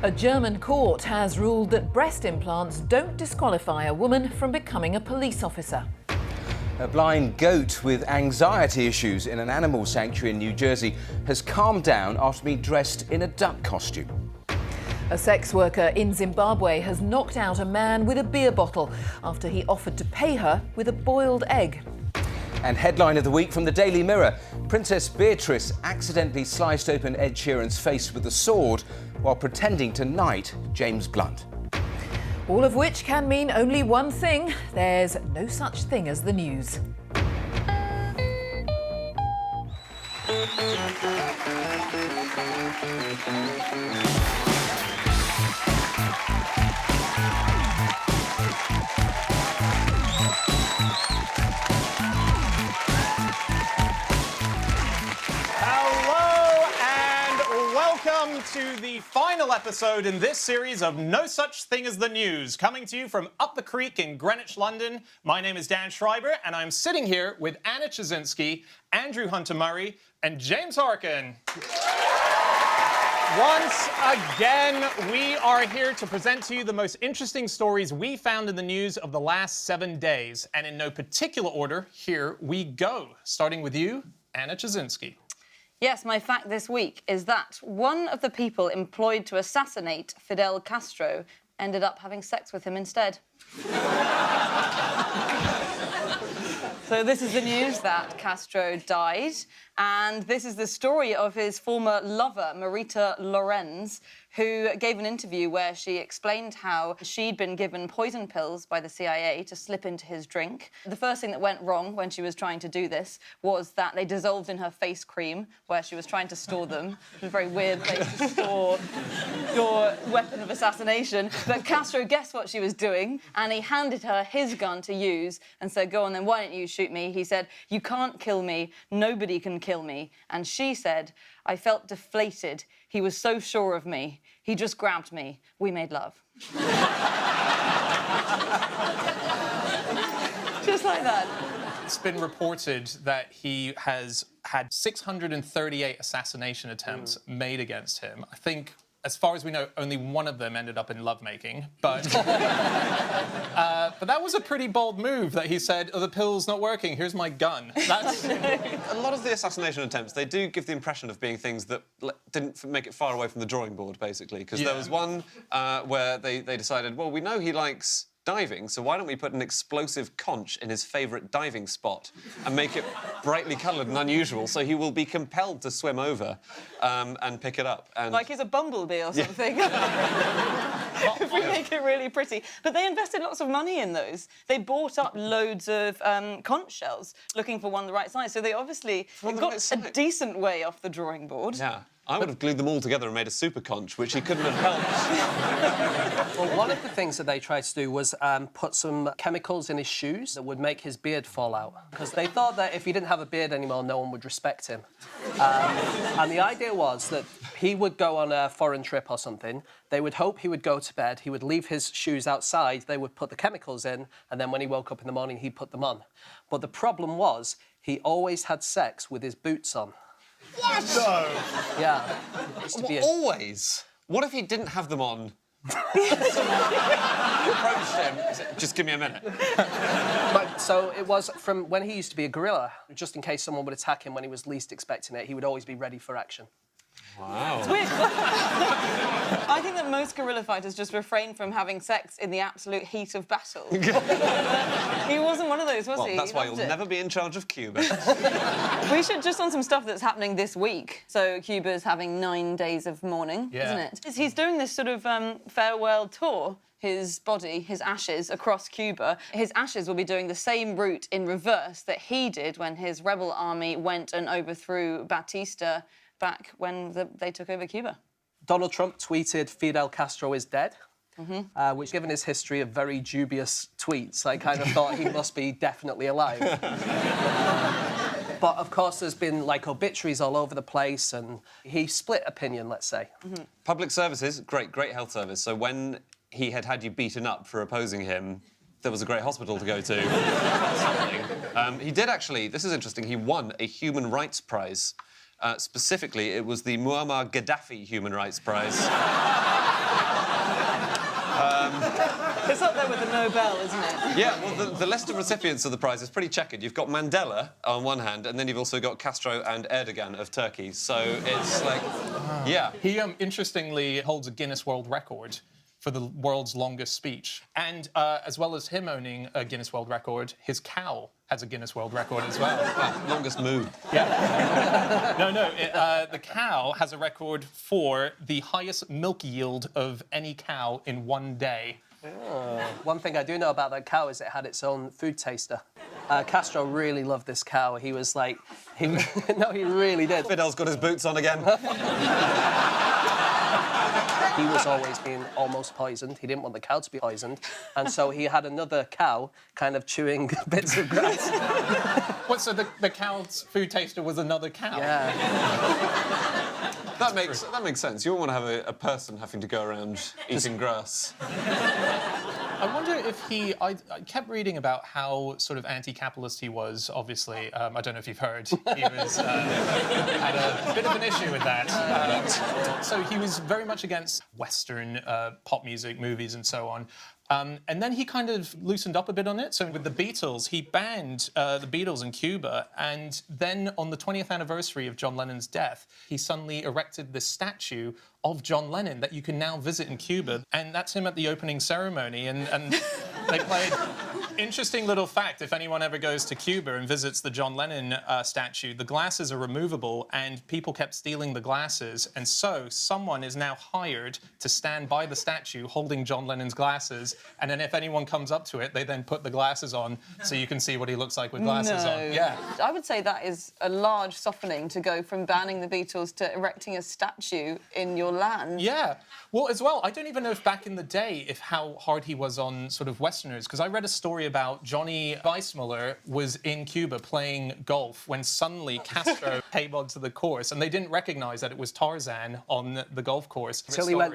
A German court has ruled that breast implants don't disqualify a woman from becoming a police officer. A blind goat with anxiety issues in an animal sanctuary in New Jersey has calmed down after being dressed in a duck costume. A sex worker in Zimbabwe has knocked out a man with a beer bottle after he offered to pay her with a boiled egg. And headline of the week from the Daily Mirror: Princess Beatrice accidentally sliced open Ed Sheeran's face with a sword while pretending to knight James Blunt. All of which can mean only one thing: there's no such thing as the news. Welcome to the final episode in this series of No Such Thing as the News, coming to you from up the creek in Greenwich, London. My name is Dan Schreiber, and I'm sitting here with Anna Ptaszynski, Andrew Hunter-Murray, and James Harkin. Once again, we are here to present to you the most interesting stories we found in the news of the last 7 days. And in no particular order, here we go. Starting with you, Anna Ptaszynski. Yes, my fact this week is that one of the people employed to assassinate Fidel Castro ended up having sex with him instead. So this is the news that Castro died, and this is the story of his former lover, Marita Lorenz, who gave an interview where she explained how she'd been given poison pills by the CIA to slip into his drink. The first thing that went wrong when she was trying to do this was that they dissolved in her face cream where she was trying to store them. It was a very weird place to store your weapon of assassination. But Castro guessed what she was doing, and he handed her his gun to use and said, "Go on then, why don't you shoot me?" He said, "You can't kill me, nobody can kill me." And she said, "I felt deflated. He was so sure of me. He just grabbed me. We made love." Just like that. It's been reported that he has had 638 assassination attempts made against him. I think, as far as we know, only one of them ended up in lovemaking. But that was a pretty bold move that he said, "Oh, the pill's not working, here's my gun." That's... A lot of the assassination attempts, they do give the impression of being things that didn't make it far away from the drawing board, basically. Because there was one where they decided, well, we know he likes diving, so why don't we put an explosive conch in his favourite diving spot and make it brightly coloured and unusual so he will be compelled to swim over and pick it up. And like he's a bumblebee or something. If we make it really pretty. But they invested lots of money in those. They bought up loads of conch shells looking for one the right size. So they obviously got a decent way off the drawing board. Yeah. I would have glued them all together and made a super conch, which he couldn't have helped. Well, one of the things that they tried to do was put some chemicals in his shoes that would make his beard fall out. Because they thought that if he didn't have a beard anymore, no one would respect him. And the idea was that he would go on a foreign trip or something, they would hope he would go to bed, he would leave his shoes outside, they would put the chemicals in, and then when he woke up in the morning, he'd put them on. But the problem was, he always had sex with his boots on. What? No. Yeah. Always? What if he didn't have them on? Approached him, said, "Just give me a minute." So it was from when he used to be a gorilla, just in case someone would attack him when he was least expecting it, he would always be ready for action. Wow. It's weird. I think that most guerrilla fighters just refrain from having sex in the absolute heat of battle. He wasn't one of those, was he? That's why you'll never be in charge of Cuba. We should just on some stuff that's happening this week. So Cuba's having 9 days of mourning, isn't it? He's doing this sort of farewell tour. His body, his ashes, across Cuba. His ashes will be doing the same route in reverse that he did when his rebel army went and overthrew Batista back when they took over Cuba. Donald Trump tweeted, "Fidel Castro is dead," which, given his history of very dubious tweets, I kind of thought he must be definitely alive. But, of course, there's been, like, obituaries all over the place, and he split opinion, let's say. Public services, great health service. So when he had you beaten up for opposing him, there was a great hospital to go to. He did actually, this is interesting, he won a human rights prize. Specifically, it was the Muammar Gaddafi Human Rights Prize. It's up there with the Nobel, isn't it? Yeah, well, the list of recipients of the prize is pretty checkered. You've got Mandela on one hand, and then you've also got Castro and Erdogan of Turkey. So it's like, yeah. He, interestingly, holds a Guinness World Record for the world's longest speech. And as well as him owning a Guinness World Record, his cow has a Guinness World Record as well. Longest moo. Yeah. No, the cow has a record for the highest milk yield of any cow in one day. One thing I do know about that cow is it had its own food taster. Castro really loved this cow. He was like, no, he really did. Fidel's got his boots on again. He was always being almost poisoned. He didn't want the cow to be poisoned. And so he had another cow kind of chewing bits of grass. What, so the cow's food taster was another cow? Yeah. That makes sense. You wouldn't want to have a person having to go around eating grass. I wonder if I kept reading about how sort of anti-capitalist he was, obviously. I don't know if you've heard. He was, had a bit of an issue with that. So he was very much against Western pop music, movies, and so on. And then he kind of loosened up a bit on it. So with the Beatles, he banned the Beatles in Cuba. And then on the 20th anniversary of John Lennon's death, he suddenly erected this statue of John Lennon that you can now visit in Cuba. And that's him at the opening ceremony. And they played... Interesting little fact, if anyone ever goes to Cuba and visits the John Lennon statue, the glasses are removable and people kept stealing the glasses. And so someone is now hired to stand by the statue holding John Lennon's glasses. And then if anyone comes up to it, they then put the glasses on so you can see what he looks like with glasses on. Yeah. I would say that is a large softening to go from banning the Beatles to erecting a statue in your land. Yeah. Well, as well, I don't even know if back in the day how hard he was on sort of Westerners, because I read a story about Johnny Weissmuller was in Cuba playing golf when suddenly Castro came onto the course and they didn't recognize that it was Tarzan on the golf course. Until he went...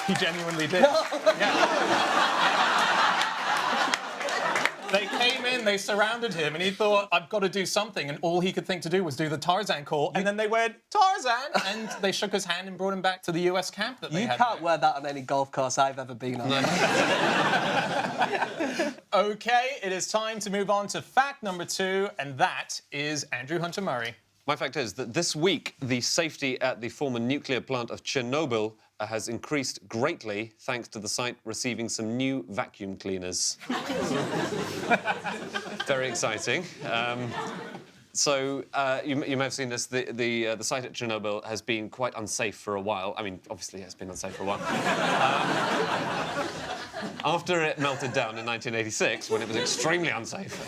He genuinely did. Yeah. They came in, they surrounded him, and he thought, I've got to do something. And all he could think to do was do the Tarzan call. And then they went, Tarzan! And they shook his hand and brought him back to the US camp that they had. You can't wear that on any golf course I've ever been on. OK, it is time to move on to fact number 2, and that is Andrew Hunter-Murray. My fact is that this week, the safety at the former nuclear plant of Chernobyl has increased greatly thanks to the site receiving some new vacuum cleaners. Very exciting. You may have seen this. The site at Chernobyl has been quite unsafe for a while. I mean, obviously, it's been unsafe for a while. After it melted down in 1986, when it was extremely unsafe,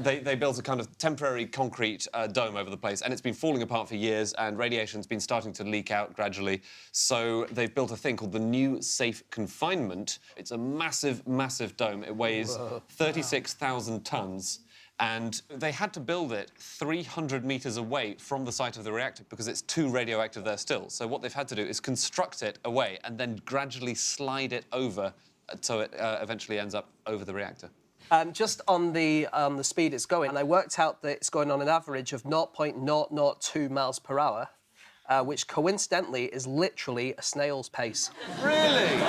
they built a kind of temporary concrete dome over the place, and it's been falling apart for years, and radiation's been starting to leak out gradually. So they've built a thing called the New Safe Confinement. It's a massive, massive dome. It weighs 36,000 tons. And they had to build it 300 metres away from the site of the reactor because it's too radioactive there still. So what they've had to do is construct it away and then gradually slide it over so it eventually ends up over the reactor. Just on the speed it's going, and I worked out that it's going on an average of 0.002 miles per hour, which coincidentally is literally a snail's pace. Really?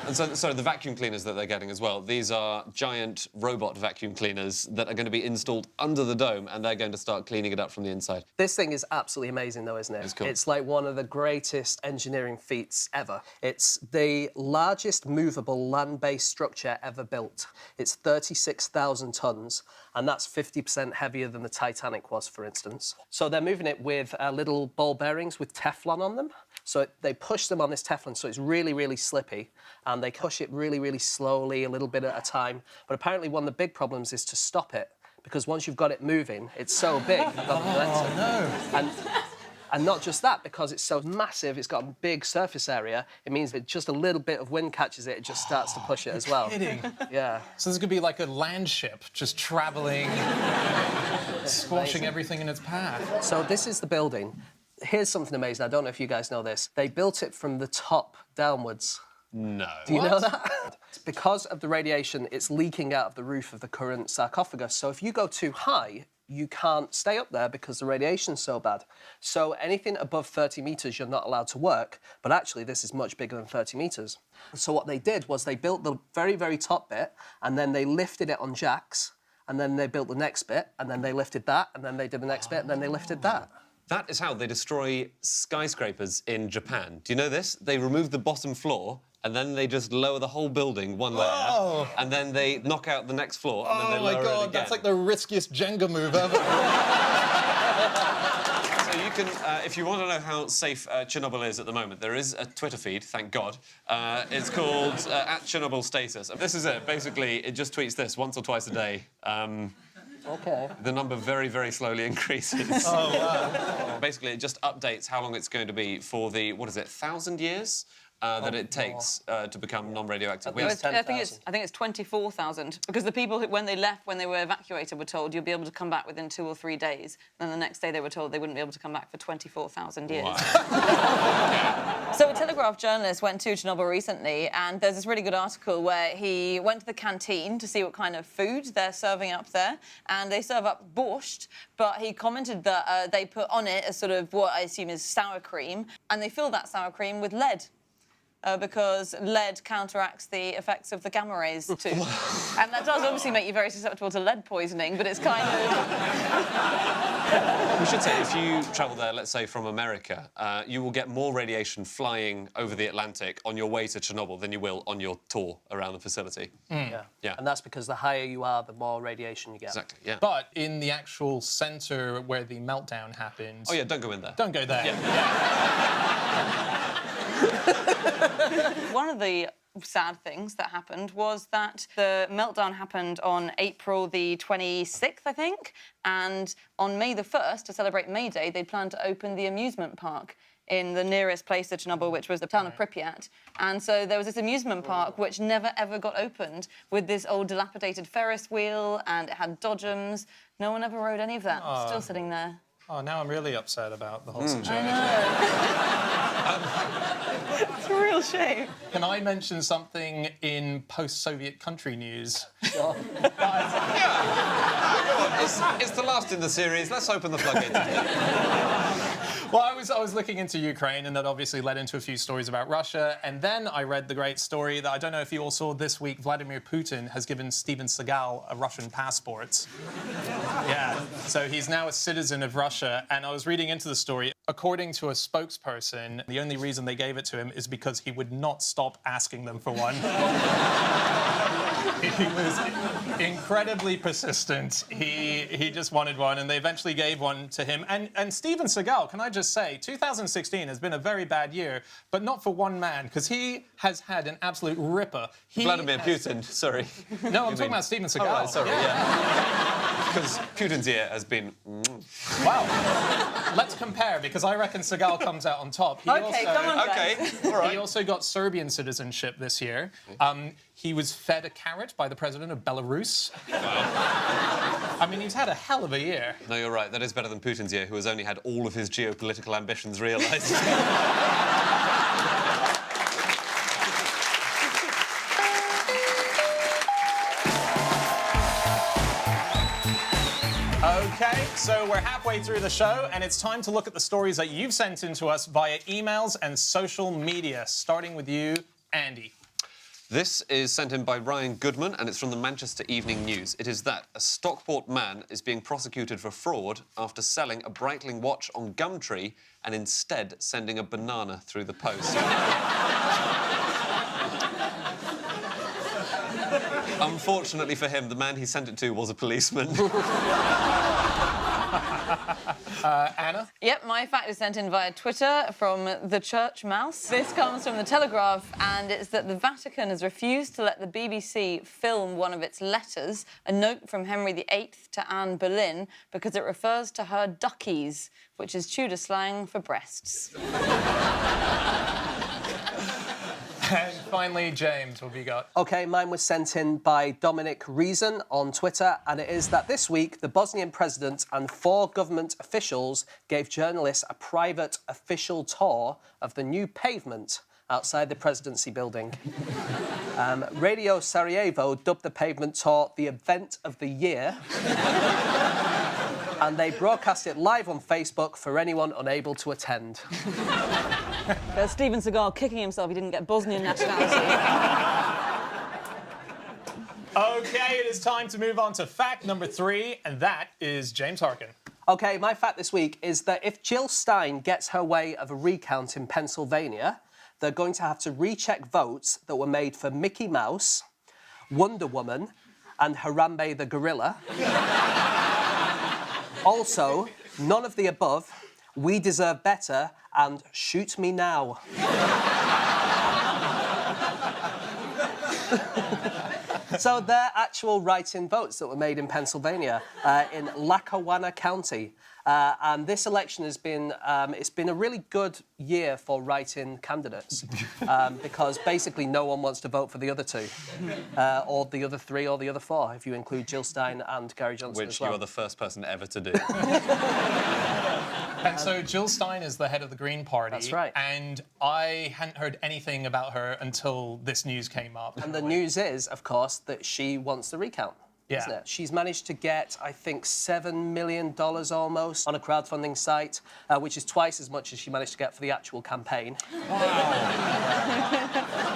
And so the vacuum cleaners that they're getting as well, these are giant robot vacuum cleaners that are going to be installed under the dome, and they're going to start cleaning it up from the inside. This thing is absolutely amazing, though, isn't it? It's cool. It's like one of the greatest engineering feats ever. It's the largest movable land-based structure ever built. It's 36,000 tons, and that's 50% heavier than the Titanic was, for instance. So they're moving it with little ball bearings with Teflon on them. So they push them on this Teflon, so it's really, really slippy, and they push it really, really slowly, a little bit at a time. But apparently one of the big problems is to stop it, because once you've got it moving, it's so big, you've got the momentum. No. And not just that, because it's so massive, it's got a big surface area, it means that just a little bit of wind catches it, it just starts to push it as well. Kidding. Yeah. So this could be like a land ship just travelling, squashing everything in its path. So this is the building. Here's something amazing. I don't know if you guys know this. They built it from the top downwards. No. Do you know that? Because of the radiation, it's leaking out of the roof of the current sarcophagus. So if you go too high, you can't stay up there because the radiation's so bad. So anything above 30 metres, you're not allowed to work. But actually, this is much bigger than 30 metres. So what they did was they built the very, very top bit, and then they lifted it on jacks, and then they built the next bit, and then they lifted that, and then they did the next bit, and then they lifted that. That is how they destroy skyscrapers in Japan. Do you know this? They remove the bottom floor, and then they just lower the whole building one layer, and then they knock out the next floor, and then they lower it again. That's like the riskiest Jenga move ever. So you can, if you want to know how safe Chernobyl is at the moment, there is a Twitter feed, thank God. It's called @ChernobylStatus. This is it. Basically, it just tweets this once or twice a day. OK. The number very, very slowly increases. Oh, wow. Basically, it just updates how long it's going to be for the, 1,000 years? That it takes to become non-radioactive. I think it's 24,000, because the people who, when they left, when they were evacuated, were told you'll be able to come back within 2 or 3 days. Then the next day they were told they wouldn't be able to come back for 24,000 years. Wow. So a Telegraph journalist went to Chernobyl recently, and there's this really good article where he went to the canteen to see what kind of food they're serving up there, and they serve up borscht, but he commented that they put on it a sort of what I assume is sour cream, and they fill that sour cream with lead. Because lead counteracts the effects of the gamma rays too. And that does obviously make you very susceptible to lead poisoning, but it's kind of... We should say, if you travel there, let's say from America, you will get more radiation flying over the Atlantic on your way to Chernobyl than you will on your tour around the facility. Yeah. And that's because the higher you are, the more radiation you get. Exactly, yeah. But in the actual centre where the meltdown happened... Oh, yeah, don't go in there. Don't go there. Yeah. One of the sad things that happened was that the meltdown happened on April the 26th, I think, and on May the 1st, to celebrate May Day, they'd planned to open the amusement park in the nearest place to Chernobyl, which was the town of Pripyat. And so there was this amusement park which never, ever got opened, with this old dilapidated Ferris wheel, and it had dodgems. No one ever rode any of that. Still sitting there. Oh, now I'm really upset about the whole situation. It's a real shame. Can I mention something in post-Soviet country news? Sure. It's the last in the series. Let's open the floodgates. Well, I was looking into Ukraine, and that obviously led into a few stories about Russia. And then I read the great story that I don't know if you all saw this week. Vladimir Putin has given Steven Seagal a Russian passport. Yeah, so he's now a citizen of Russia. And I was reading into the story. According to a spokesperson, the only reason they gave it to him is because he would not stop asking them for one. He was incredibly persistent. He just wanted one, and they eventually gave one to him. And Steven Seagal, can I just say, 2016 has been a very bad year, but not for one man, because he has had an absolute ripper. Vladimir Putin, sorry. No, I'm talking about Steven Seagal. Oh, right, sorry, yeah. Because Putin's ear has been... Wow. Let's compare, because I reckon Seagal comes out on top. Come on, guys. OK, all right. He also got Serbian citizenship this year. He was fed a carrot by the president of Belarus. Wow. I mean, he's had a hell of a year. No, you're right. That is better than Putin's year, who has only had all of his geopolitical ambitions realised. OK, so we're halfway through the show, and it's time to look at the stories that you've sent in to us via emails and social media, starting with you, Andy. This is sent in by Ryan Goodman, and it's from the Manchester Evening News. It is that a Stockport man is being prosecuted for fraud after selling a Breitling watch on Gumtree and instead sending a banana through the post. Unfortunately for him, the man he sent it to was a policeman. Anna? Yep, my fact is sent in via Twitter from the Church Mouse. This comes from the Telegraph, and it's that the Vatican has refused to let the BBC film one of its letters, a note from Henry VIII to Anne Boleyn, because it refers to her duckies, which is Tudor slang for breasts. And finally, James, what have you got? OK, mine was sent in by Dominic Reason on Twitter, and it is that this week the Bosnian president and 4 government officials gave journalists a private official tour of the new pavement outside the presidency building. Radio Sarajevo dubbed the pavement tour the event of the year. and they broadcast it live on Facebook for anyone unable to attend. There's Steven Seagal kicking himself he didn't get Bosnian nationality. Okay, it is time to move on to fact number 3, and that is James Harkin. OK, my fact this week is that if Jill Stein gets her way of a recount in Pennsylvania, they're going to have to recheck votes that were made for Mickey Mouse, Wonder Woman, and Harambe the Gorilla. Also, none of the above, We Deserve Better, and Shoot Me Now. So they're actual write-in votes that were made in Pennsylvania, in Lackawanna County. And this election has been, it's been a really good year for write-in candidates because basically no one wants to vote for the other two, or the other three, or the other four, if you include Jill Stein and Gary Johnson as well. Which you are the first person ever to do. And so Jill Stein is the head of the Green Party. That's right. And I hadn't heard anything about her until this news came up. And the news is, of course, that she wants the recount. Yeah. Isn't it? She's managed to get, I think, $7 million almost on a crowdfunding site, which is twice as much as she managed to get for the actual campaign. Wow.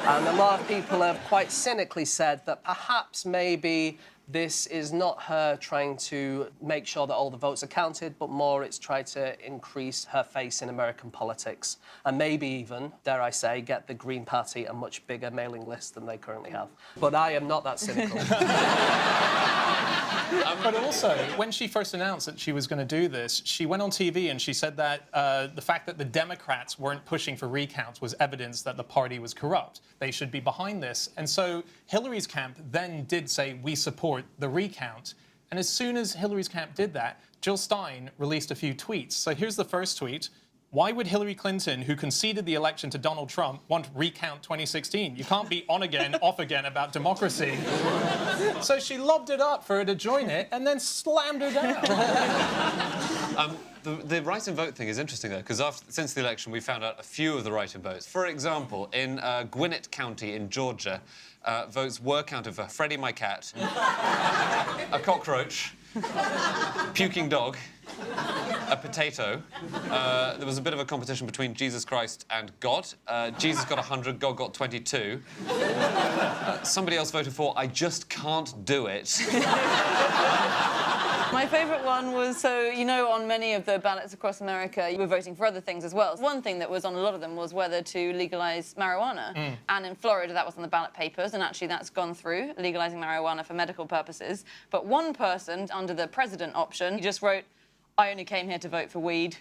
And a lot of people have quite cynically said that perhaps maybe this is not her trying to make sure that all the votes are counted, but more it's trying to increase her face in American politics. And maybe even, dare I say, get the Green Party a much bigger mailing list than they currently have. But I am not that cynical. But also, when she first announced that she was going to do this, she went on TV and she said that the fact that the Democrats weren't pushing for recounts was evidence that the party was corrupt. They should be behind this. And so Hillary's camp then did say, we support the recount. And as soon as Hillary's camp did that, Jill Stein released a few tweets. So here's the first tweet. Why would Hillary Clinton, who conceded the election to Donald Trump, want recount 2016? You can't be on again, off again about democracy. So she lobbed it up for her to join it and then slammed her down. The write-in vote thing is interesting, though, because since the election, we found out a few of the write-in votes. For example, in Gwinnett County in Georgia, votes were counted for Freddie my cat, a cockroach, puking dog, a potato. There was a bit of a competition between Jesus Christ and God. Jesus got 100, God got 22. Somebody else voted for I just can't do it. My favourite one was, so, you know, on many of the ballots across America, you were voting for other things as well. One thing that was on a lot of them was whether to legalise marijuana. And in Florida, that was on the ballot papers, and actually that's gone through, legalising marijuana for medical purposes. But one person, under the president option, he just wrote, I only came here to vote for weed.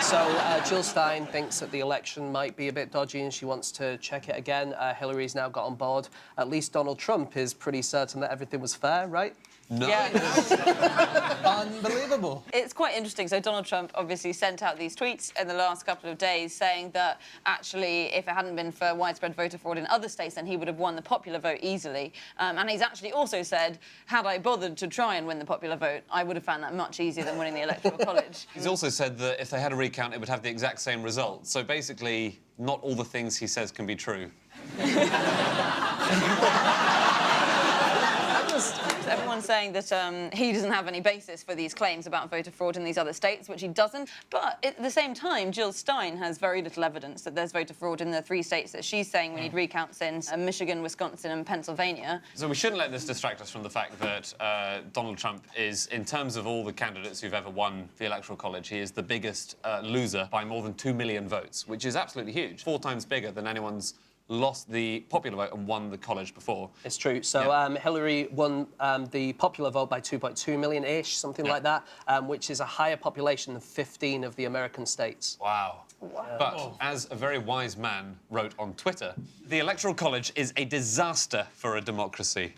So Jill Stein thinks that the election might be a bit dodgy and she wants to check it again. Hillary's now got on board. At least Donald Trump is pretty certain that everything was fair, right? No. Yeah. Unbelievable. It's quite interesting. So Donald Trump obviously sent out these tweets in the last couple of days saying that actually if it hadn't been for widespread voter fraud in other states, then he would have won the popular vote easily. And he's actually also said, had I bothered to try and win the popular vote, I would have found that much easier than winning the Electoral College. He's also said that if they had a recount, it would have the exact same result. So basically, not all the things he says can be true. Everyone's saying that he doesn't have any basis for these claims about voter fraud in these other states, which he doesn't. But at the same time, Jill Stein has very little evidence that there's voter fraud in the 3 states that she's saying we need recounts in, Michigan, Wisconsin and Pennsylvania. So we shouldn't let this distract us from the fact that Donald Trump is, in terms of all the candidates who've ever won the Electoral College, he is the biggest loser by more than 2 million votes, which is absolutely huge. 4 times bigger than anyone's lost the popular vote and won the college before. It's true. So Hillary won the popular vote by 2.2 million-ish, something like that, which is a higher population than 15 of the American states. Wow. But as a very wise man wrote on Twitter, the Electoral College is a disaster for a democracy.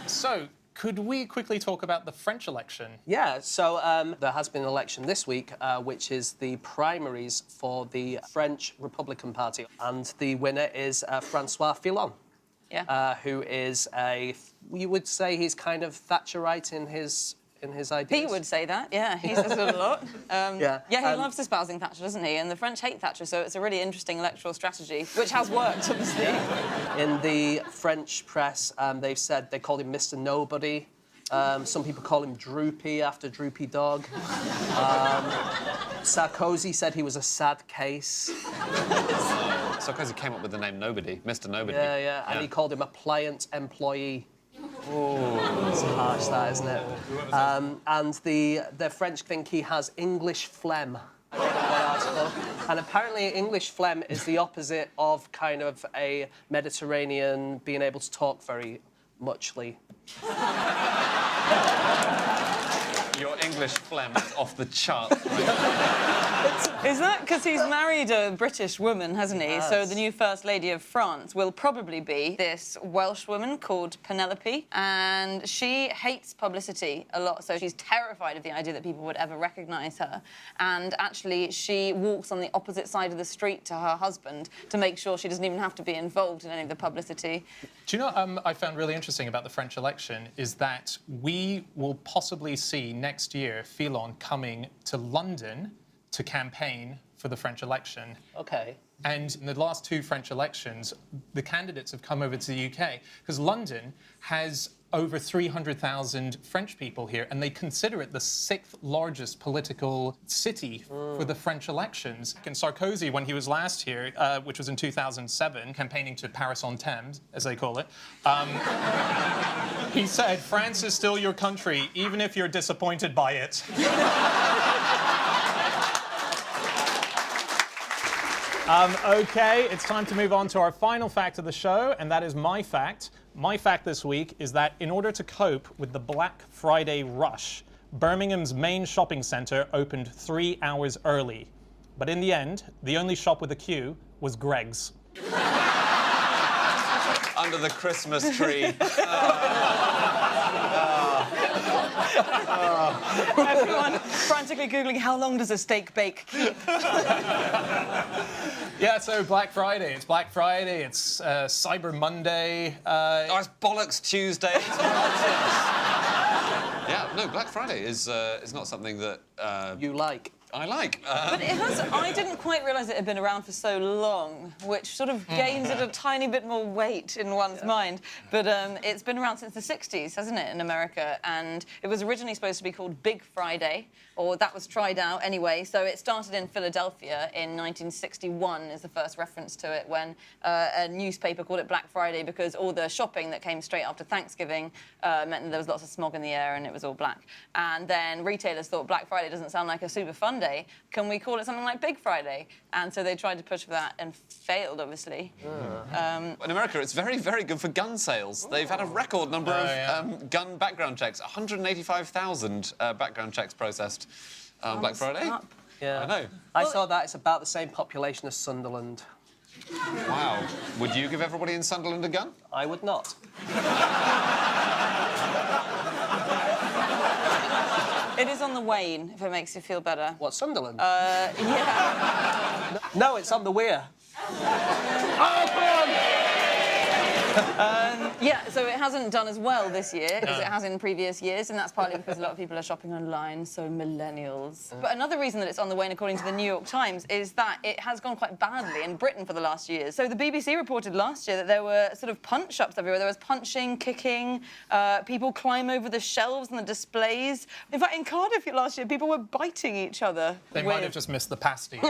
So, could we quickly talk about the French election? Yeah, so there has been an election this week, which is the primaries for the French Republican Party. And the winner is Francois Fillon, who is you would say he's kind of Thatcherite in his in his ideas? He would say that, yeah. He says it a lot. Yeah. He loves espousing Thatcher, doesn't he? And the French hate Thatcher, so it's a really interesting electoral strategy, which has worked, obviously. In the French press, they've said they called him Mr. Nobody. Some people call him Droopy after Droopy Dog. Sarkozy said he was a sad case. Sarkozy came up with the name Nobody, Mr. Nobody. Yeah. And he called him a pliant employee. Oh, it's harsh, that, isn't it? And the French think he has English phlegm. I read one article. And apparently English phlegm is the opposite of kind of a Mediterranean being able to talk very muchly. Your English phlegm is off the charts. Is that because he's married a British woman, hasn't he? Yes. So the new First Lady of France will probably be this Welsh woman called Penelope, and she hates publicity a lot, so she's terrified of the idea that people would ever recognise her. And actually, she walks on the opposite side of the street to her husband to make sure she doesn't even have to be involved in any of the publicity. Do you know I found really interesting about the French election is that we will possibly see next year Fillon coming to London to campaign for the French election. OK. And in the last two French elections, the candidates have come over to the UK because London has over 300,000 French people here, and they consider it the 6th largest political city for the French elections. And Sarkozy, when he was last here, which was in 2007, campaigning to Paris-on-Thames, as they call it, he said, "France is still your country, even if you're disappointed by it." OK, it's time to move on to our final fact of the show, and that is my fact. My fact this week is that in order to cope with the Black Friday rush, Birmingham's main shopping centre opened 3 hours early. But in the end, the only shop with a queue was Greg's. Under the Christmas tree. Everyone frantically Googling, how long does a steak bake keep? Yeah, so Black Friday. It's Black Friday. It's Cyber Monday. Oh, it's Bollocks Tuesday. It's nonsense. Yeah, no, Black Friday is not something that... You like? I like. But it has, I didn't quite realise it had been around for so long, which sort of gains it a tiny bit more weight in one's mind. But it's been around since the 60s, hasn't it, in America? And it was originally supposed to be called Big Friday, or that was tried out anyway. So it started in Philadelphia in 1961 is the first reference to it, when a newspaper called it Black Friday because all the shopping that came straight after Thanksgiving meant that there was lots of smog in the air and it was all black. And then retailers thought Black Friday doesn't sound like a super fun day. Can we call it something like Big Friday? And so they tried to push for that and failed, obviously. In America, it's very, very good for gun sales. They've had a record number of gun background checks. 185,000 background checks processed on Black Friday. Up. Yeah. I know. I saw that. It's about the same population as Sunderland. Wow. Would you give everybody in Sunderland a gun? I would not. It is on the wane, if it makes you feel better. What, Sunderland? Yeah. No, it's on the weir. Yeah, so it hasn't done as well this year as it has in previous years, and that's partly because a lot of people are shopping online, so millennials. But another reason that it's on the wane, according to the New York Times, is that it has gone quite badly in Britain for the last years. So the BBC reported last year that there were sort of punch-ups everywhere. There was punching, kicking, people climb over the shelves and the displays. In fact, in Cardiff last year, people were biting each other. They might have just missed the pasty.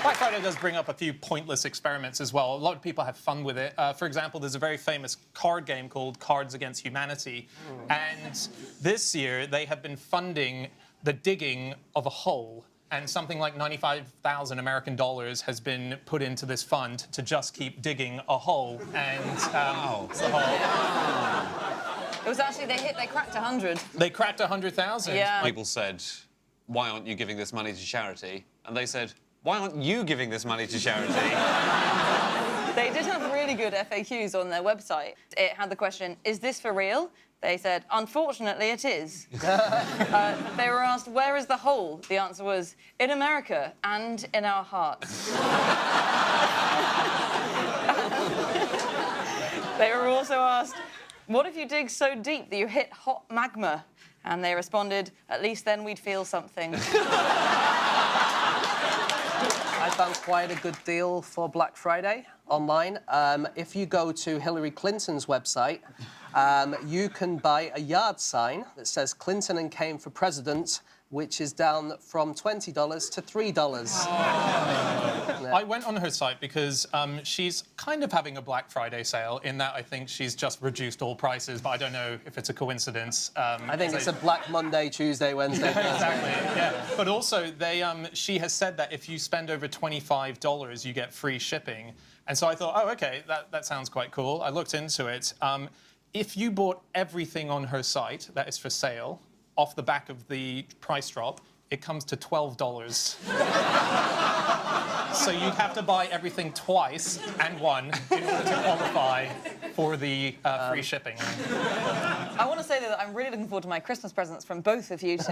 Black Friday does bring up a few pointless experiments as well. A lot of people have fun with it. For example, there's a very famous card game called Cards Against Humanity. And this year, they have been funding the digging of a hole. And something like 95,000 American dollars has been put into this fund to just keep digging a hole. And it's a hole. It was actually, they cracked 100. They cracked 100,000. Yeah. People said, why aren't you giving this money to charity? And they said, why aren't you giving this money to charity? They did have really good FAQs on their website. It had the question, is this for real? They said, unfortunately, it is. They were asked, where is the hole? The answer was, in America and in our hearts. They were also asked, What if you dig so deep that you hit hot magma? And they responded, at least then we'd feel something. I found quite a good deal for Black Friday online. If you go to Hillary Clinton's website, you can buy a yard sign that says Clinton and Kane for president, which is down from $20 to $3. I went on her site because she's kind of having a Black Friday sale in that I think she's just reduced all prices, but I don't know if it's a coincidence. I think it's a Black Monday, Tuesday, Wednesday, Thursday. Exactly, yeah. But also, she has said that if you spend over $25, you get free shipping. And so I thought, oh, OK, that sounds quite cool. I looked into it. If you bought everything on her site that is for sale, off the back of the price drop, it comes to $12. So you'd have to buy everything twice and one in order to qualify for the free shipping. I want to say that I'm really looking forward to my Christmas presents from both of you two.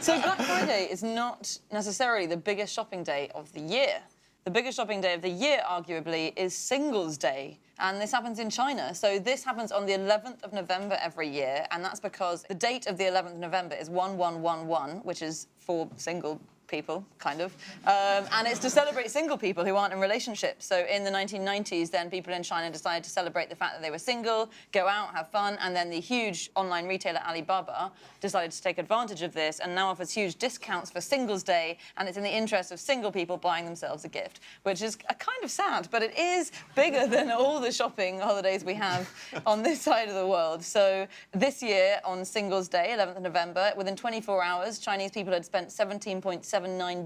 So Black Friday is not necessarily the biggest shopping day of the year. The biggest shopping day of the year, arguably, is Singles' Day. And this happens in China. So this happens on the 11th of November every year. And that's because the date of the 11th of November is 1111, which is for single people, kind of. And it's to celebrate single people who aren't in relationships. So in the 1990s, then people in China decided to celebrate the fact that they were single, go out, have fun, and then the huge online retailer Alibaba decided to take advantage of this and now offers huge discounts for Singles' Day, and it's in the interest of single people buying themselves a gift, which is a kind of sad, but it is bigger than all the shopping holidays we have on this side of the world. So this year, on Singles' Day, 11th of November, within 24 hours, Chinese people had spent $17.79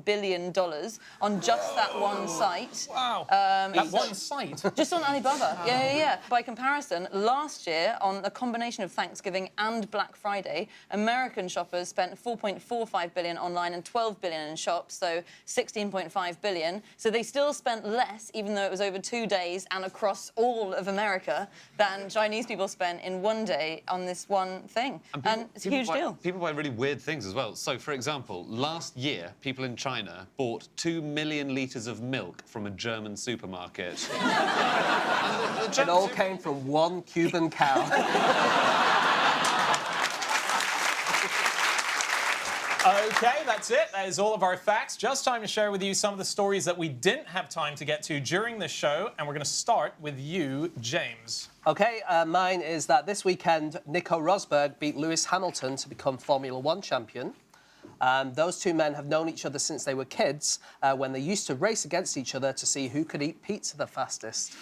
billion on just that one site. Wow, that one site? Just on Alibaba, yeah. By comparison, last year, on a combination of Thanksgiving and Black Friday, American shoppers spent $4.45 billion online and $12 billion in shops, so $16.5 billion. So they still spent less, even though it was over 2 days and across all of America, than Chinese people spent in one day on this one thing. And it's a huge deal. People buy really weird things as well. So, for example, last year, people in China bought 2 million litres of milk from a German supermarket. It all came from one Cuban cow. OK, that's it. That is all of our facts. Just time to share with you some of the stories that we didn't have time to get to during this show. And we're going to start with you, James. OK, mine is that this weekend, Nico Rosberg beat Lewis Hamilton to become Formula One champion. Those two men have known each other since they were kids, when they used to race against each other to see who could eat pizza the fastest.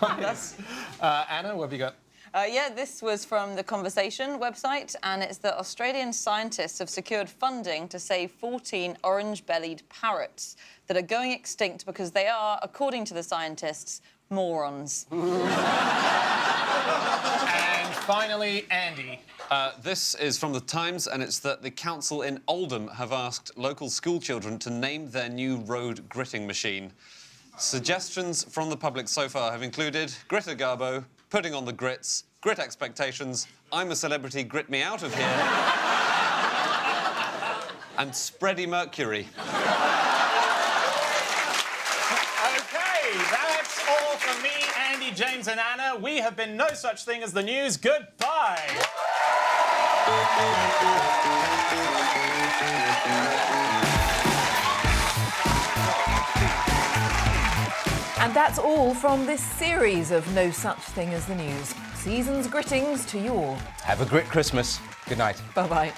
Nice. Anna, what have you got? Yeah, this was from the Conversation website, and it's that Australian scientists have secured funding to save 14 orange-bellied parrots that are going extinct because they are, according to the scientists, morons. And finally, Andy. This is from The Times, and it's that the council in Oldham have asked local school children to name their new road gritting machine. Suggestions from the public so far have included Greta Garbo, Putting on the Grits, Grit Expectations, I'm a Celebrity, Grit Me Out of Here, and Spready Mercury. OK, that's all from me, Andy, James and Anna. We have been No Such Thing as the News. Goodbye. And that's all from this series of No Such Thing as the News. Season's grittings to you all. Have a great Christmas. Good night. Bye-bye.